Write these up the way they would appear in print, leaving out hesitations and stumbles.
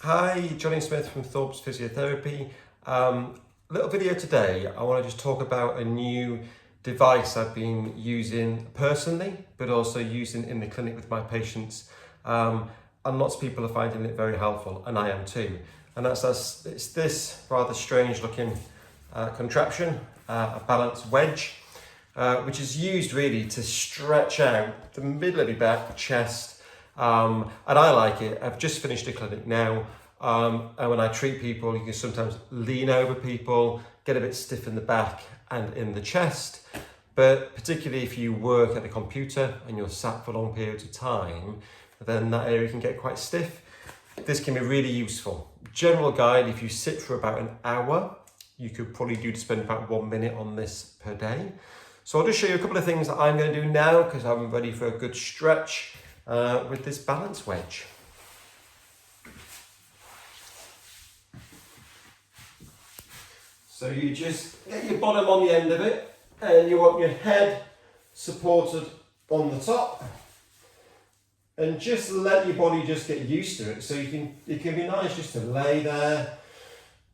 Hi, Johnny Smith from Thorpes Physiotherapy. Little video today. I want to just talk about a new device I've been using personally, but also using in the clinic with my patients. And lots of people are finding it very helpful, and I am too. And it's this rather strange looking contraption, a Balance Wedge, which is used really to stretch out the middle of your back, chest, and I like it. I've just finished a clinic now, and when I treat people, you can sometimes lean over people, get a bit stiff in the back and in the chest, but particularly if you work at the computer and you're sat for long periods of time, then that area can get quite stiff. This can be really useful. General guide, if you sit for about an hour, you could probably do to spend about 1 minute on this per day. So I'll just show you a couple of things that I'm going to do now because I'm ready for a good stretch with this Balance Wedge. So you just get your bottom on the end of it and you want your head supported on the top and just let your body just get used to it. So it can be nice just to lay there,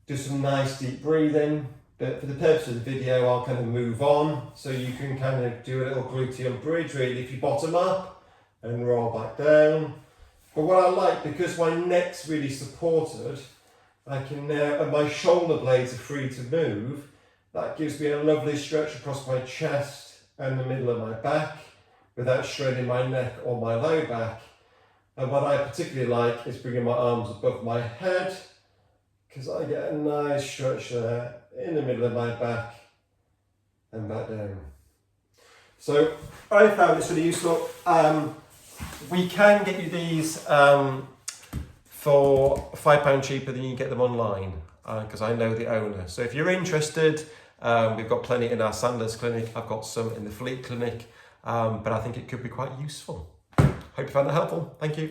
do some nice deep breathing, but for the purpose of the video I'll kind of move on so you can kind of do a little gluteal bridge really if you bottom up and roll back down. But what I like, because my neck's really supported, I can now, and my shoulder blades are free to move, that gives me a lovely stretch across my chest and the middle of my back without straining my neck or my low back. And what I particularly like is bringing my arms above my head because I get a nice stretch there in the middle of my back and back down. So I found this really useful. We can get you these for £5 cheaper than you can get them online because I know the owner. So if you're interested, we've got plenty in our Sanders clinic. I've got some in the Fleet clinic, but I think it could be quite useful. Hope you found that helpful. Thank you.